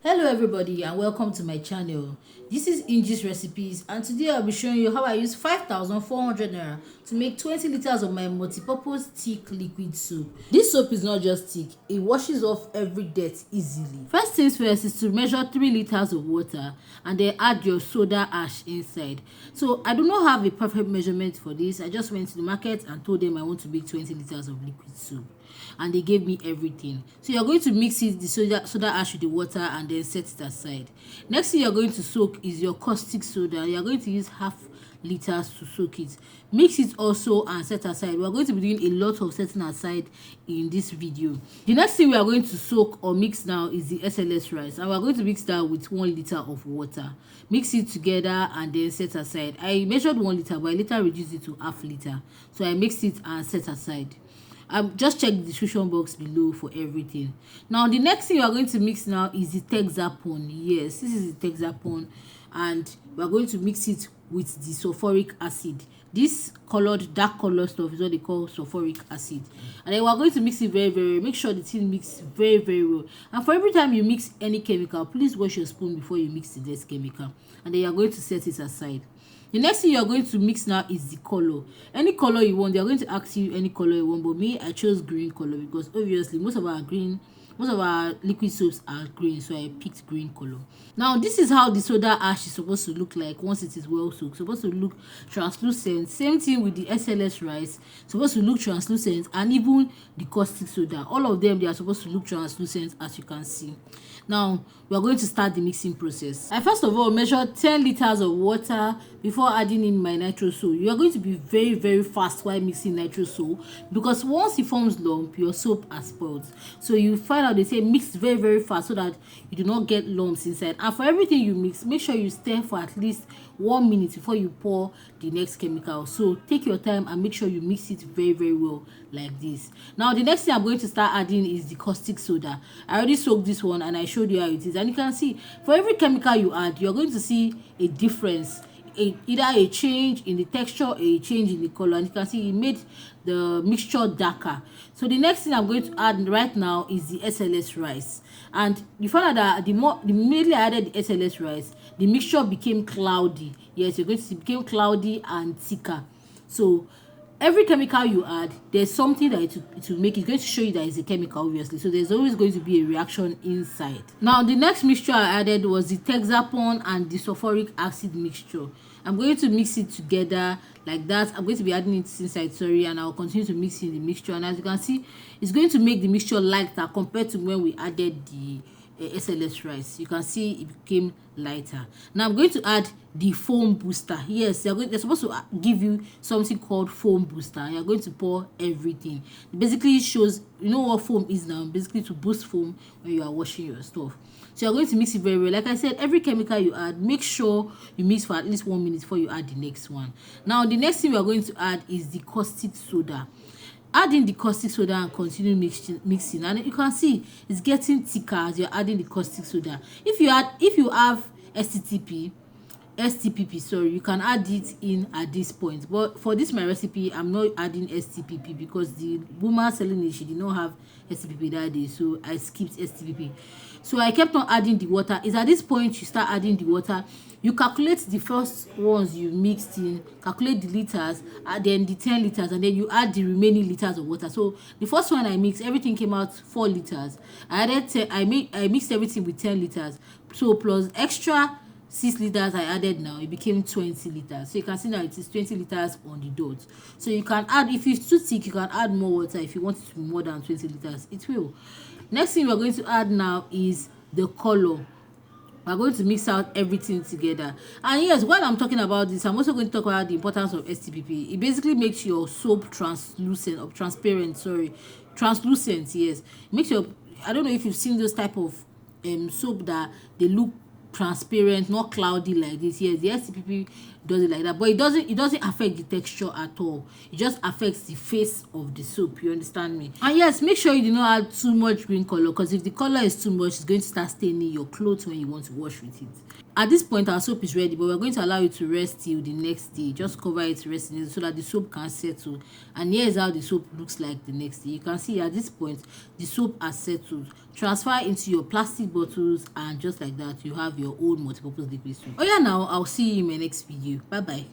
Hello everybody and welcome to my channel. This is Inji's Recipes and today I'll be showing you how I use 5,400 naira to make 20 liters of my multi-purpose thick liquid soap. This soap is not just thick, it washes off every dirt easily. First things first is to measure 3 liters of water and then add your soda ash inside. So I do not have a perfect measurement for this. I just went to the market and told them I want to make 20 liters of liquid soap and they gave me everything. So you're going to mix it, the soda ash with the water and then set it aside. Next thing you're going to soak is your caustic soda. You're going to use half liters to soak it. Mix it also and set aside. We are going to be doing a lot of setting aside in this video. The next thing we are going to soak or mix now is the SLS rice, and we are going to mix that with 1 liter of water. Mix it together and then set aside. I measured 1 liter, but I later reduced it to half liter, so I mixed it and set aside. Just check the description box below for everything. Now the next thing you are going to mix now is the Texapon. Yes, this is the Texapon, and we are going to mix it with the sulfuric acid. This colored, dark color stuff is what they call sulfuric acid, and then we are going to mix it very make sure the thing mix very well. And for every time you mix any chemical, please wash your spoon before you mix the next chemical, and then you are going to set it aside. The next thing you are going to mix now is the color. Any color you want. They are going to ask you any color you want, but me, I chose green color because obviously most of our liquid soaps are green, so I picked green color. Now this is how the soda ash is supposed to look like once it is well soaked. Supposed to look translucent. Same thing with the SLS rice, supposed to look translucent, and even the caustic soda, all of them, they are supposed to look translucent, as you can see. Now we are going to start the mixing process. I first of all measured 10 liters of water before adding in my Nitrosol. You are going to be very fast while mixing Nitrosol, because once it forms lump, your soap has spoiled. So you find out they say mix very fast so that you do not get lumps inside. And for everything you mix, make sure you stir for at least 1 minute before you pour the next chemical. So take your time and make sure you mix it very well like this. Now the next thing I'm going to start adding is the caustic soda. I already soaked this one and I showed you how it is, and you can see for every chemical you add, you're going to see a difference, either a change in the texture or a change in the color, and you can see it made the mixture darker. So the next thing I'm going to add right now is the SLS rice, and you find out that the immediately I added the SLS rice, the mixture became cloudy. Yes, you're going to see it became cloudy and thicker. So every chemical you add, there's something that it will make. It's going to show you that it's a chemical, obviously, so there's always going to be a reaction inside. Now the next mixture I added was the Texapon and the sulfuric acid mixture. I'm going to mix it together like that. I'm going to be adding it inside, sorry, and I'll continue to mix in the mixture, and as you can see, it's going to make the mixture lighter compared to when we added the SLS rice. You can see it became lighter. Now I'm going to add the foam booster. Yes, they're supposed to give you something called foam booster. You're going to pour everything. It basically shows, you know what foam is now, basically to boost foam when you are washing your stuff. So you're going to mix it very well. Like I said, every chemical you add, make sure you mix for at least 1 minute before you add the next one. Now the next thing we are going to add is the caustic soda. Add in the caustic soda and continue mixing, and you can see it's getting thicker as you're adding the caustic soda. If you have STPP, sorry, you can add it in at this point, but for this my recipe, I'm not adding STPP because the woman selling it, she did not have STPP that day, so I skipped STPP. So I kept on adding the water. It's at this point you start adding the water. You calculate the first ones you mixed in, calculate the liters, and then the 10 liters, and then you add the remaining liters of water. So the first one I mixed, everything came out 4 liters. I mixed everything with 10 liters. So plus extra 6 liters I added, now it became 20 liters. So you can see now it is 20 liters on the dot. So you can add, if it's too thick, you can add more water. If you want it to be more than 20 liters, it will. Next thing we're going to add now is the color. We're going to mix out everything together. And yes, while I'm talking about this, I'm also going to talk about the importance of STPP. It basically makes your soap translucent or transparent, sorry. Translucent, yes. It makes your, I don't know if you've seen those type of soap that they look transparent, not cloudy like this. Yes, the STPP does it like that, but it doesn't affect the texture at all. It just affects the face of the soap. You understand me? And yes, make sure you do not add too much green color, because if the color is too much, it's going to start staining your clothes when you want to wash with it. At this point our soap is ready, but we're going to allow it to rest till the next day. Just cover it, rest in it so that the soap can settle. And here is how the soap looks like the next day. You can see at this point the soap has settled. Transfer into your plastic bottles, and just like that you have your own multipurpose liquid soap. Oh yeah, now I'll see you in my next video. Bye bye.